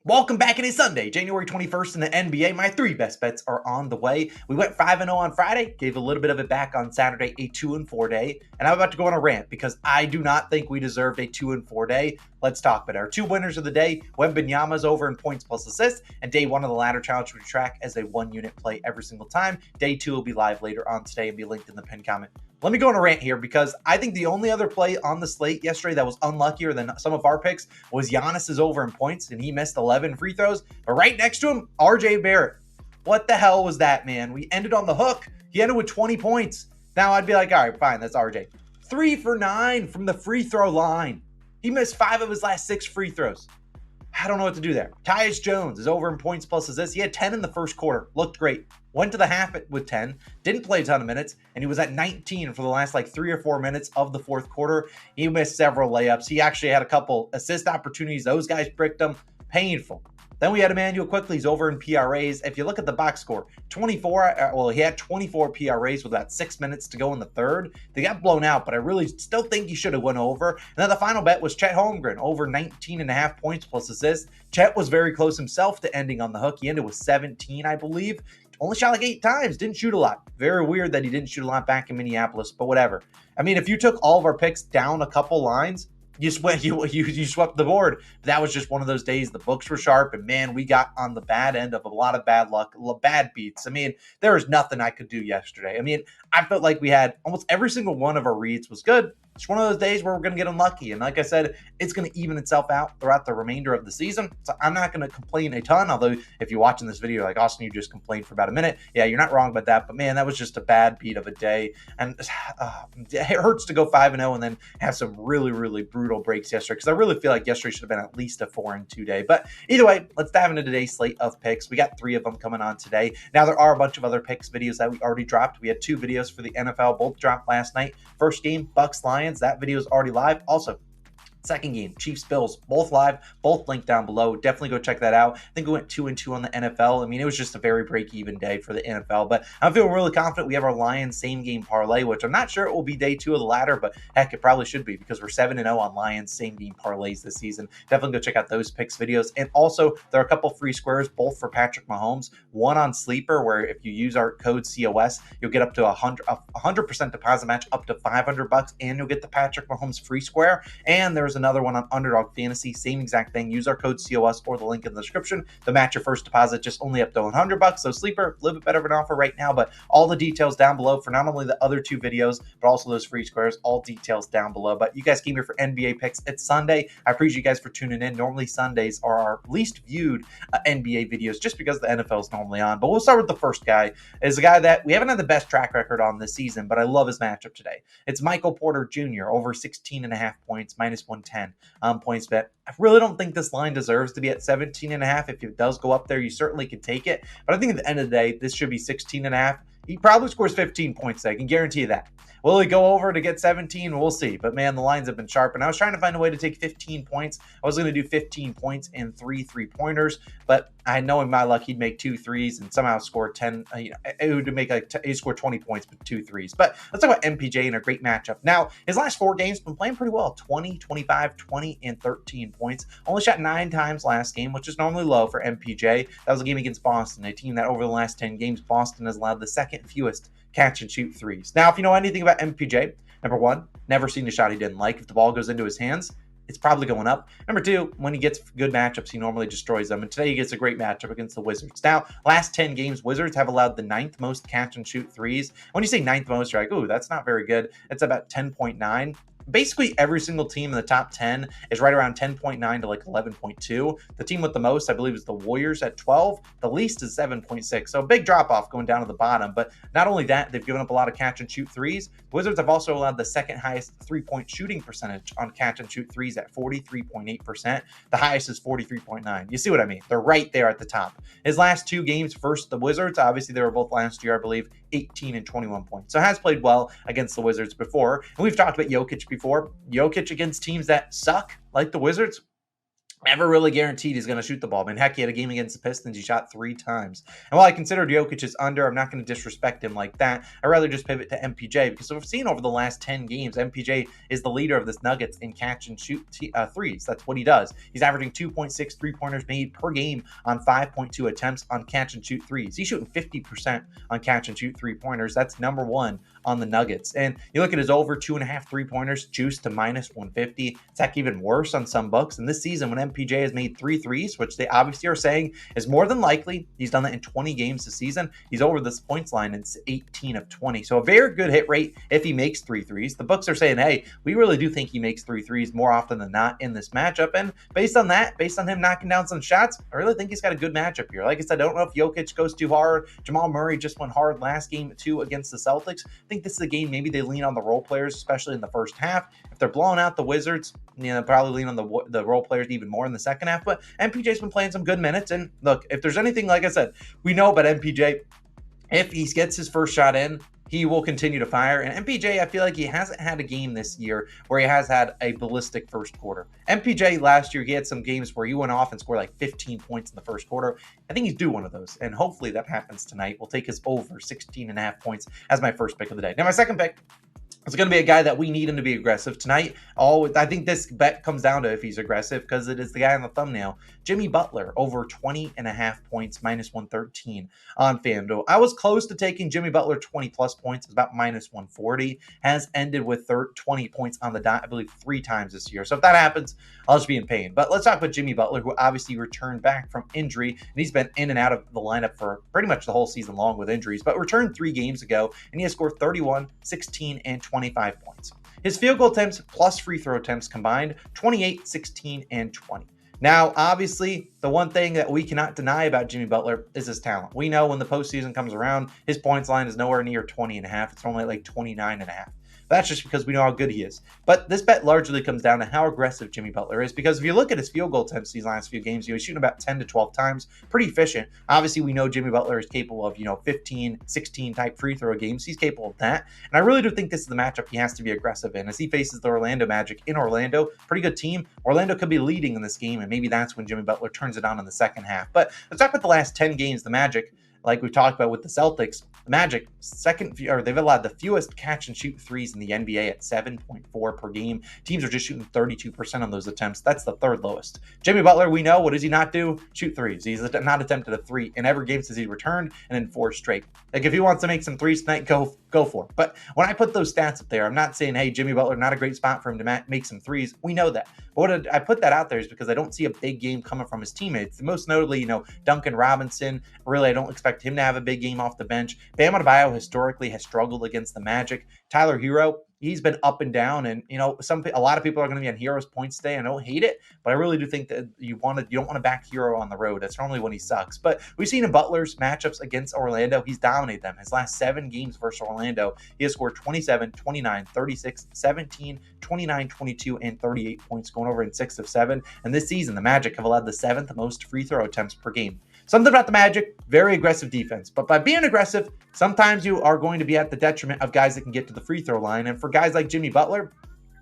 Welcome back. It is Sunday, January 21st in the NBA. My three best bets are on the way. We went 5-0 on Friday, gave a little bit of it back on Saturday, a 2-4 day. And I'm about to go on a rant because I do not think we deserved a 2-4 day. Let's talk about it. Our two winners of the day, Wembanyama's over in points plus assists, and day one of the ladder challenge we track as a 1-unit play every single time. Day two will be live later on today and be linked in the pinned comment. Let me go on a rant here because I think the only other play on the slate yesterday that was unluckier than some of our picks was Giannis's over in points, and he missed 11 free throws. But right next to him, RJ Barrett. What the hell was that, man? We ended on the hook. He ended with 20 points. Now I'd be like, all right, fine, that's RJ. 3 for 9 from the free throw line. He missed 5 of his last 6 free throws. I don't know what to do there. Tyus Jones is over in points plus assists. He had 10 in the first quarter. Looked great. Went to the half with 10. Didn't play a ton of minutes. And he was at 19 for the last 3 or 4 minutes of the fourth quarter. He missed several layups. He actually had a couple assist opportunities. Those guys bricked him. Painful. Then we had Emmanuel Quickly's over in PRAs. If you look at the box score, 24, he had 24 PRAs with about 6 minutes to go in the third. They got blown out, but I really still think he should have went over. And then the final bet was Chet Holmgren, over 19.5 points plus assists. Chet was very close himself to ending on the hook. He ended with 17, I believe. Only shot 8 times, didn't shoot a lot. Very weird that he didn't shoot a lot back in Minneapolis, but whatever. I mean, if you took all of our picks down a couple lines, you swept the board. That was just one of those days. The books were sharp, and man, we got on the bad end of a lot of bad luck, bad beats. I mean, there was nothing I could do yesterday. I mean, I felt like we had almost every single one of our reads was good. It's one of those days where we're going to get unlucky. And like I said, it's going to even itself out throughout the remainder of the season. So I'm not going to complain a ton. Although if you're watching this video, like, Austin, you just complained for about a minute. Yeah, you're not wrong about that. But man, that was just a bad beat of a day. And it hurts to go 5-0 and then have some really, really brutal breaks yesterday. Because I really feel like yesterday should have been at least a 4-2 day. But either way, let's dive into today's slate of picks. We got 3 of them coming on today. Now, there are a bunch of other picks videos that we already dropped. We had 2 videos for the NFL, both dropped last night. First game, Bucks-Lions. That video is already live. Also, second game, Chiefs-Bills, both live, both linked down below. Definitely go check that out. I think we went 2-2 on the NFL. I mean, it was just a very break-even day for the NFL, but I'm feeling really confident. We have our Lions same-game parlay, which I'm not sure it will be day 2 of the ladder, but heck, it probably should be because we're 7-0 on Lions same-game parlays this season. Definitely go check out those picks videos. And also, there are a couple free squares, both for Patrick Mahomes. One on Sleeper, where if you use our code COS, you'll get up to a 100% deposit match up to $500, and you'll get the Patrick Mahomes free square. And there's another one on Underdog Fantasy, same exact thing. Use our code COS or the link in the description to match your first deposit, just only up to $100. So Sleeper, a little bit better of an offer right now, but all the details down below for not only the other 2 videos, but also those free squares, all details down below. But you guys came here for NBA picks. It's Sunday. I appreciate you guys for tuning in. Normally Sundays are our least viewed NBA videos just because the NFL is normally on. But we'll start with the first guy. Is a guy that we haven't had the best track record on this season, but I love his matchup today. It's Michael Porter Jr. over 16.5 points, -110 on PointsBet. I really don't think this line deserves to be at 17.5. If it does go up there, you certainly can take it. But I think at the end of the day, this should be 16.5. He probably scores 15 points. I can guarantee you that. Will he go over to get 17? We'll see. But man, the lines have been sharp. And I was trying to find a way to take 15 points. I was going to do 15 points and 3 3-pointers. But I know in my luck, he'd make 2 threes and somehow score 10. It would make he'd score 20 points, but 2 threes. But let's talk about MPJ in a great matchup. Now, his last 4 games been playing pretty well. 20, 25, 20, and 13 points. Only shot 9 times last game, which is normally low for MPJ. That was a game against Boston, a team that over the last 10 games, Boston has allowed the second fewest catch and shoot threes. Now, if you know anything about MPJ, number 1, never seen a shot he didn't like. If the ball goes into his hands, it's probably going up. Number 2, when he gets good matchups, he normally destroys them. And today he gets a great matchup against the Wizards. Now, last 10 games, Wizards have allowed the 9th most catch and shoot threes. When you say 9th most, you're like, ooh, that's not very good. It's about 10.9. Basically, every single team in the top 10 is right around 10.9 to 11.2. The team with the most, I believe, is the Warriors at 12. The least is 7.6. So a big drop-off going down to the bottom. But not only that, they've given up a lot of catch-and-shoot threes. Wizards have also allowed the second highest three-point shooting percentage on catch-and-shoot threes at 43.8%. The highest is 43.9. You see what I mean? They're right there at the top. His last 2 games versus the Wizards, obviously they were both last year, I believe, 18 and 21 points. So has played well against the Wizards before. And we've talked about Jokic before. Jokic against teams that suck, like the Wizards, never really guaranteed he's going to shoot the ball. I mean, heck, he had a game against the Pistons. He shot 3 times. And while I considered Jokic's under, I'm not going to disrespect him like that. I'd rather just pivot to MPJ because we've seen over the last 10 games, MPJ is the leader of this Nuggets in catch and shoot threes. That's what he does. He's averaging 2.6 3-pointers made per game on 5.2 attempts on catch and shoot threes. He's shooting 50% on catch and shoot 3-pointers. That's number one on the Nuggets. And you look at his over 2.5 3-pointers, juiced to minus 150. It's actually even worse on some books. And this season, when MPJ has made 3 threes, which they obviously are saying is more than likely, he's done that in 20 games this season. He's over this points line in 18 of 20. So a very good hit rate if he makes 3 threes. The books are saying, hey, we really do think he makes 3 threes more often than not in this matchup. And based on that, based on him knocking down some shots, I really think he's got a good matchup here. Like I said, I don't know if Jokic goes too hard. Jamal Murray just went hard last game too against the Celtics. I think this is a game maybe they lean on the role players, especially in the first half. If they're blowing out the Wizards, probably lean on the role players even more in the second half. But MPJ's been playing some good minutes. And look, if there's anything, like I said, we know about MPJ, if he gets his first shot in, he will continue to fire. And MPJ, I feel like he hasn't had a game this year where he has had a ballistic first quarter. MPJ last year, he had some games where he went off and scored like 15 points in the first quarter. I think he's due one of those. And hopefully that happens tonight. We'll take his over 16.5 points as my first pick of the day. Now, my second pick, it's going to be a guy that we need him to be aggressive tonight. I think this bet comes down to if he's aggressive because it is the guy on the thumbnail. Jimmy Butler, over 20.5 points, minus 113 on FanDuel. I was close to taking Jimmy Butler 20-plus points. It's about minus 140. Has ended with 20 points on the dot, I believe, 3 times this year. So if that happens, I'll just be in pain. But let's talk about Jimmy Butler, who obviously returned back from injury. And he's been in and out of the lineup for pretty much the whole season long with injuries. But returned 3 games ago, and he has scored 31, 16, and 25 points. His field goal attempts plus free throw attempts combined, 28, 16, and 20. Now, obviously, the one thing that we cannot deny about Jimmy Butler is his talent. We know when the postseason comes around, his points line is nowhere near 20.5. It's only like 29.5. That's just because we know how good he is. But this bet largely comes down to how aggressive Jimmy Butler is, because if you look at his field goal attempts these last few games, he's shooting about 10 to 12 times, pretty efficient. Obviously, we know Jimmy Butler is capable of, 15, 16 type free throw games. He's capable of that. And I really do think this is the matchup he has to be aggressive in as he faces the Orlando Magic in Orlando. Pretty good team. Orlando could be leading in this game, and maybe that's when Jimmy Butler turns it on in the second half. But let's talk about the last 10 games. The Magic, like we talked about with the Celtics, the Magic, they've allowed the fewest catch and shoot threes in the NBA at 7.4 per game. Teams are just shooting 32% on those attempts. That's the third lowest. Jimmy Butler, we know, what does he not do? Shoot threes. He's not attempted a 3 in every game since he returned, and in 4 straight. Like, if he wants to make some threes tonight, go for it. But when I put those stats up there, I'm not saying, hey, Jimmy Butler, not a great spot for him to make some threes. We know that. But I put that out there is because I don't see a big game coming from his teammates. Most notably, Duncan Robinson. Really, I don't expect him to have a big game off the bench. Bam Adebayo historically has struggled against the Magic. Tyler Hero, he's been up and down, and a lot of people are going to be on Hero's points today. I don't hate it, but I really do think that you don't want to back Hero on the road. That's normally when he sucks. But we've seen in Butler's matchups against Orlando, he's dominated them. His last 7 games versus Orlando, he has scored 27, 29, 36, 17, 29, 22, and 38 points, going over in 6 of 7. And this season, the Magic have allowed the 7th most free throw attempts per game. Something about the Magic, very aggressive defense. But by being aggressive, sometimes you are going to be at the detriment of guys that can get to the free throw line. And for guys like Jimmy Butler,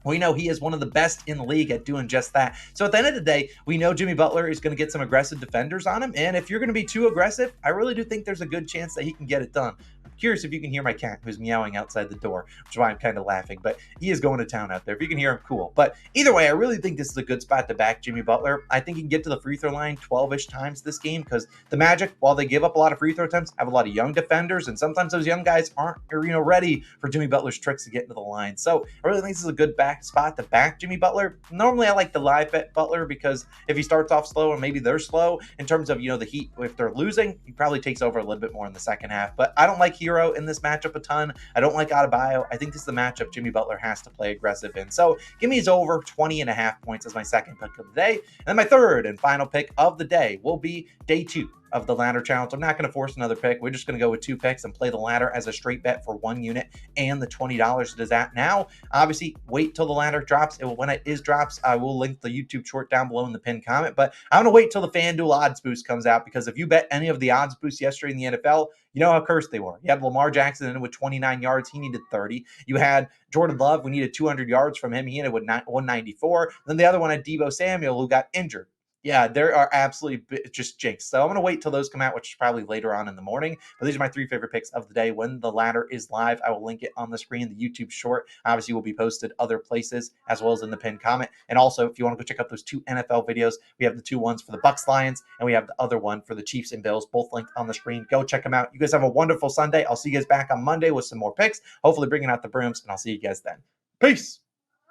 we know he is one of the best in the league at doing just that. So at the end of the day, we know Jimmy Butler is going to get some aggressive defenders on him. And if you're going to be too aggressive, I really do think there's a good chance that he can get it done. I'm curious if you can hear my cat who's meowing outside the door, which is why I'm kind of laughing. But he is going to town out there. If you can hear him, cool. But either way, I really think this is a good spot to back Jimmy Butler. I think he can get to the free throw line 12-ish times this game because the Magic, while they give up a lot of free throw attempts, have a lot of young defenders. And sometimes those young guys aren't ready for Jimmy Butler's tricks to get into the line. So I really think this is a good back spot to back Jimmy Butler. Normally, I like to live bet Butler because if he starts off slow and maybe they're slow in terms of, the Heat, if they're losing, he probably takes over a little bit more in the second half. But I don't like Hero in this matchup a ton. I don't like Adebayo. I think this is the matchup Jimmy Butler has to play aggressive in. So give me his over 20.5 points as my second pick of the day. And then my third and final pick of the day will be day 2 of the ladder challenge. I'm not going to force another pick. We're just going to go with 2 picks and play the ladder as a straight bet for 1 unit and the $20 it is at now. Obviously, wait till the ladder drops. When it drops, I will link the YouTube short down below in the pinned comment. But I'm going to wait till the FanDuel odds boost comes out because if you bet any of the odds boosts yesterday in the NFL, you know how cursed they were. You had Lamar Jackson in with 29 yards. He needed 30. You had Jordan Love. We needed 200 yards from him. He ended with 194. Then the other one had Deebo Samuel, who got injured. Yeah, there are absolutely just jinx. So I'm going to wait till those come out, which is probably later on in the morning. But these are my three favorite picks of the day. When the latter is live, I will link it on the screen. The YouTube short obviously will be posted other places as well as in the pinned comment. And also, if you want to go check out those two NFL videos, we have the two ones for the Bucks Lions, and we have the other one for the Chiefs and Bills, both linked on the screen. Go check them out. You guys have a wonderful Sunday. I'll see you guys back on Monday with some more picks, hopefully bringing out the brooms, and I'll see you guys then. Peace.